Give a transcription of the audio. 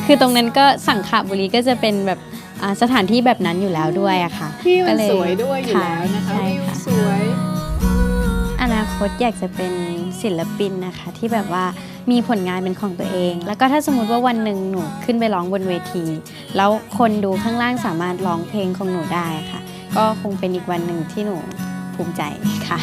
คือตรงนั้นก็สังขบุรีก็จะเป็นแบบสถานที่แบบนั้นอยู่แล้วด้วยอะค่ะที่มันสวยด้วยอยู่แล้วนะคะวิวสวยอนาคตอยากจะเป็นศิลปินนะคะที่แบบว่ามีผลงานเป็นของตัวเองแล้วก็ถ้าสมมติว่าวันหนึ่งหนูขึ้นไปร้องบนเวทีแล้วคนดูข้างล่างสามารถร้องเพลงของหนูได้ค่ะก็คงเป็นอีกวันหนึ่งที่หนูภูมิใจค่ะ